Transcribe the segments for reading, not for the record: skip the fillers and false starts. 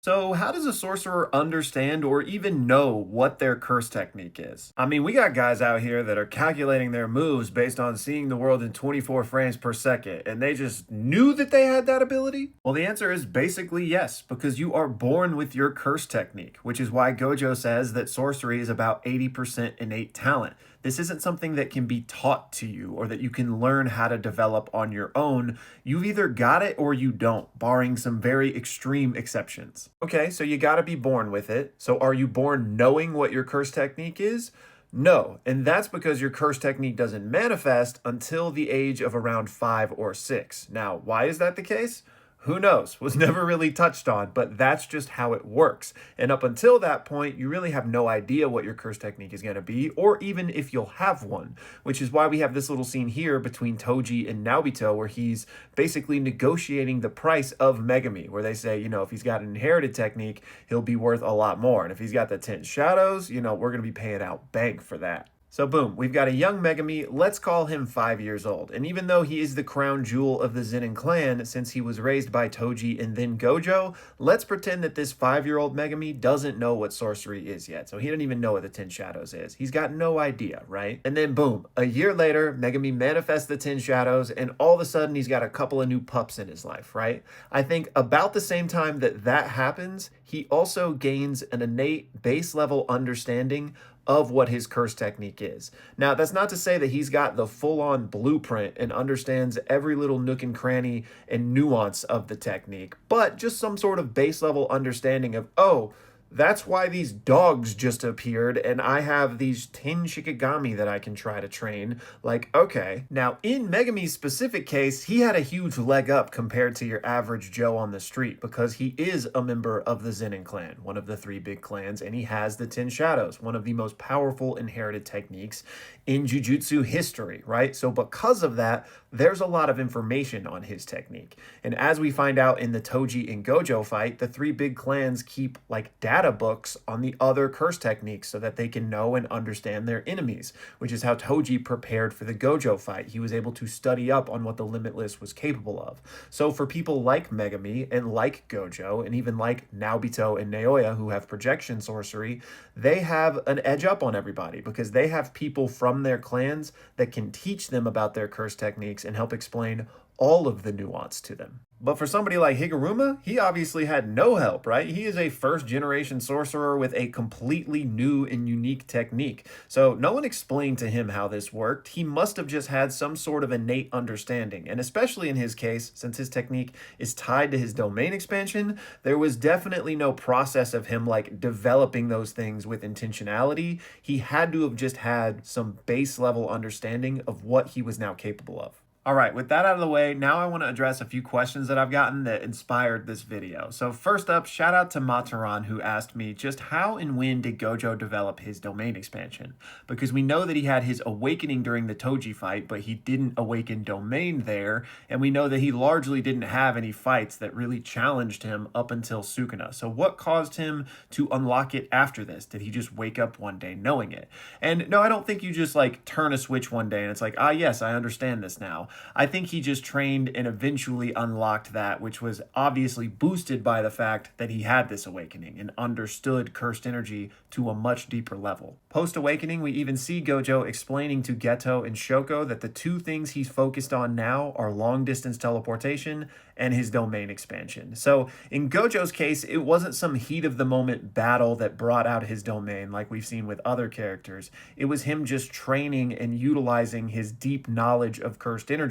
So, how does a sorcerer understand or even know what their curse technique is? I mean, we got guys out here that are calculating their moves based on seeing the world in 24 frames per second, and they just knew that they had that ability? Well, the answer is basically yes, because you are born with your curse technique, which is why Gojo says that sorcery is about 80% innate talent. This isn't something that can be taught to you or that you can learn how to develop on your own. You've either got it or you don't, barring some very extreme exceptions. Okay, so you gotta be born with it. So are you born knowing what your curse technique is? No, and that's because your curse technique doesn't manifest until the age of around 5 or 6. Now, why is that the case? Who knows? Was never really touched on, but that's just how it works. And up until that point, you really have no idea what your curse technique is going to be, or even if you'll have one, which is why we have this little scene here between Toji and Naobito, where he's basically negotiating the price of Megumi, where they say, if he's got an inherited technique, he'll be worth a lot more. And if he's got the 10 shadows, we're going to be paying out bank for that. So boom, we've got a young Megumi, let's call him 5 years old. And even though he is the crown jewel of the Zenin clan, since he was raised by Toji and then Gojo, let's pretend that this 5-year-old Megumi doesn't know what sorcery is yet. So he doesn't even know what the 10 shadows is. He's got no idea, right? And then boom, a year later, Megumi manifests the 10 shadows, and all of a sudden he's got a couple of new pups in his life, right? I think about the same time that that happens, he also gains an innate base level understanding of what his curse technique is. Now, that's not to say that he's got the full-on blueprint and understands every little nook and cranny and nuance of the technique, but just some sort of base level understanding of, oh, that's why these dogs just appeared, and I have these 10 Shikigami that I can try to train. Like, okay. Now, in Megumi's specific case, he had a huge leg up compared to your average Joe on the street because he is a member of the Zenin clan, one of the 3 big clans, and he has the 10 shadows, one of the most powerful inherited techniques in Jujutsu history, right? So because of that, there's a lot of information on his technique. And as we find out in the Toji and Gojo fight, the 3 big clans keep like data books on the other curse techniques so that they can know and understand their enemies, which is how Toji prepared for the Gojo fight. He was able to study up on what the Limitless was capable of. So for people like Megumi and like Gojo and even like Naobito and Naoya who have projection sorcery, they have an edge up on everybody because they have people from their clans that can teach them about their curse techniques and help explain all of the nuance to them. But for somebody like Higuruma, he obviously had no help, right? He is a first-generation sorcerer with a completely new and unique technique. So no one explained to him how this worked. He must have just had some sort of innate understanding. And especially in his case, since his technique is tied to his domain expansion, there was definitely no process of him like developing those things with intentionality. He had to have just had some base level understanding of what he was now capable of. All right, with that out of the way, now I want to address a few questions that I've gotten that inspired this video. So first up, shout out to Mataran who asked me just how and when did Gojo develop his domain expansion? Because we know that he had his awakening during the Toji fight, but he didn't awaken domain there, and we know that he largely didn't have any fights that really challenged him up until Sukuna. So what caused him to unlock it after this? Did he just wake up one day knowing it? And no, I don't think you just like turn a switch one day and it's like, ah yes, I understand this now. I think he just trained and eventually unlocked that, which was obviously boosted by the fact that he had this awakening and understood cursed energy to a much deeper level. Post-awakening, we even see Gojo explaining to Geto and Shoko that the 2 things he's focused on now are long-distance teleportation and his domain expansion. So in Gojo's case, it wasn't some heat-of-the-moment battle that brought out his domain like we've seen with other characters. It was him just training and utilizing his deep knowledge of cursed energy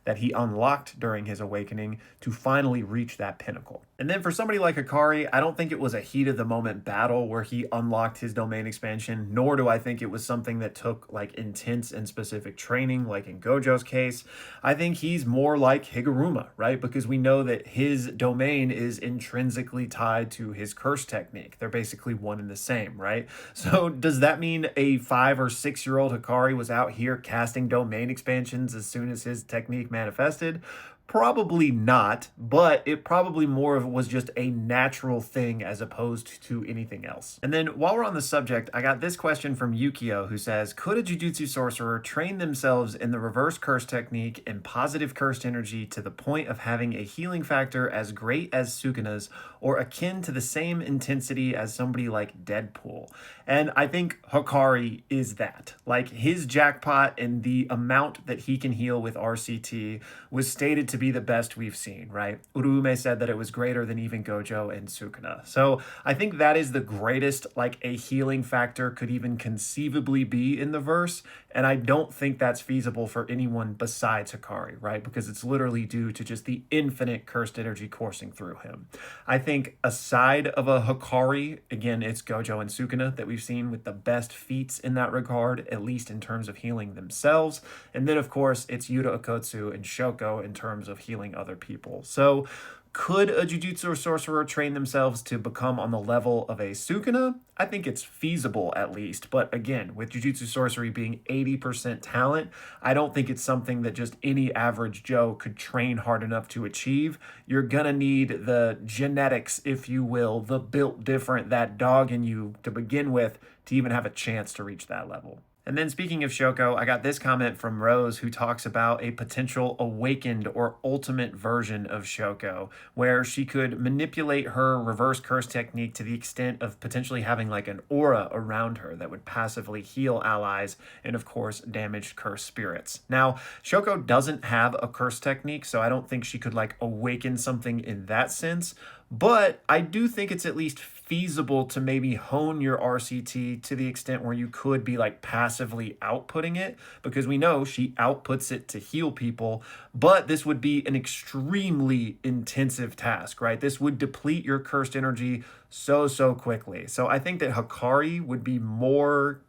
that he unlocked during his awakening to finally reach that pinnacle. And then for somebody like Hakari, I don't think it was a heat-of-the-moment battle where he unlocked his domain expansion, nor do I think it was something that took like intense and specific training like in Gojo's case. I think he's more like Higuruma, right? Because we know that his domain is intrinsically tied to his curse technique. They're basically one and the same, right? So does that mean a 5 or 6-year-old Hakari was out here casting domain expansions as soon as his technique manifested? Probably not, but it probably more of was just a natural thing as opposed to anything else. And then while we're on the subject, I got this question from Yukio who says, could a Jujutsu sorcerer train themselves in the reverse curse technique and positive cursed energy to the point of having a healing factor as great as Sukuna's or akin to the same intensity as somebody like Deadpool? And I think Hakari is that. Like his jackpot and the amount that he can heal with RCT was stated to be the best we've seen, right? Urume said that it was greater than even Gojo and Sukuna. So I think that is the greatest, like, a healing factor could even conceivably be in the verse. And I don't think that's feasible for anyone besides Hakari, right? Because it's literally due to just the infinite cursed energy coursing through him. I think aside of a Hakari, again, it's Gojo and Sukuna that we've seen with the best feats in that regard, at least in terms of healing themselves. And then, of course, it's Yuta Okotsu and Shoko in terms of healing other people. So could a Jujutsu sorcerer train themselves to become on the level of a Sukuna? I think it's feasible at least. But again, with Jujutsu sorcery being 80% talent, I don't think it's something that just any average Joe could train hard enough to achieve. You're gonna need the genetics, if you will, the built different, that dog in you to begin with to even have a chance to reach that level. And then speaking of Shoko, I got this comment from Rose who talks about a potential awakened or ultimate version of Shoko, where she could manipulate her reverse curse technique to the extent of potentially having like an aura around her that would passively heal allies and, of course, damage cursed spirits. Now, Shoko doesn't have a curse technique, so I don't think she could like awaken something in that sense. But I do think it's at least feasible to maybe hone your RCT to the extent where you could be like passively outputting it, because we know she outputs it to heal people, but this would be an extremely intensive task, right? This would deplete your cursed energy so quickly. So I think that Hakari would be more,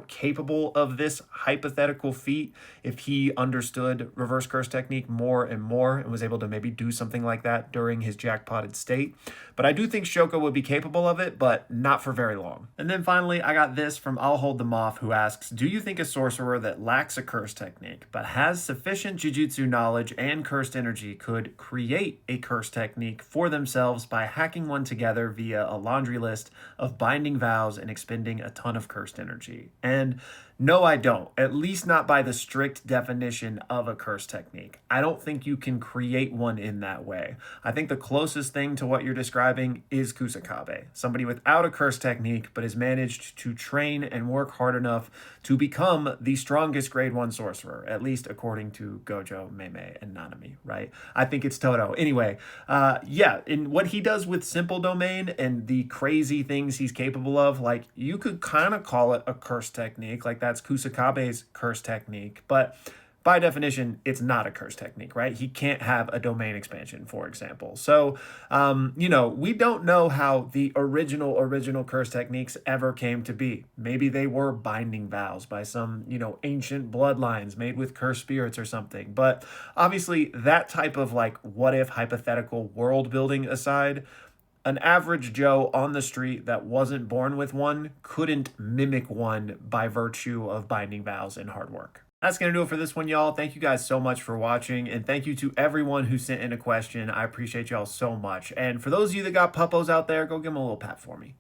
capable of this hypothetical feat if he understood reverse curse technique more and more and was able to maybe do something like that during his jackpotted state. But I do think Shoko would be capable of it, but not for very long. And then finally, I got this from I'll Hold Them Off, who asks, do you think a sorcerer that lacks a curse technique but has sufficient jujutsu knowledge and cursed energy could create a curse technique for themselves by hacking one together via a laundry list of binding vows and expending a ton of cursed energy? And no, I don't. At least not by the strict definition of a curse technique. I don't think you can create one in that way. I think the closest thing to what you're describing is Kusakabe, somebody without a curse technique but has managed to train and work hard enough to become the strongest grade 1 sorcerer, at least according to Gojo, Meme, and Nanami, right? I think it's Todo. Anyway, in what he does with Simple Domain and the crazy things he's capable of, like, you could kind of call it a curse technique, like that's Kusakabe's curse technique, but by definition, it's not a curse technique, right? He can't have a domain expansion, for example. So, we don't know how the original curse techniques ever came to be. Maybe they were binding vows by some, ancient bloodlines made with cursed spirits or something. But obviously, that type of like what if hypothetical world building aside, an average Joe on the street that wasn't born with one couldn't mimic one by virtue of binding vows and hard work. That's going to do it for this one, y'all. Thank you guys so much for watching, and thank you to everyone who sent in a question. I appreciate y'all so much. And for those of you that got puppos out there, go give them a little pat for me.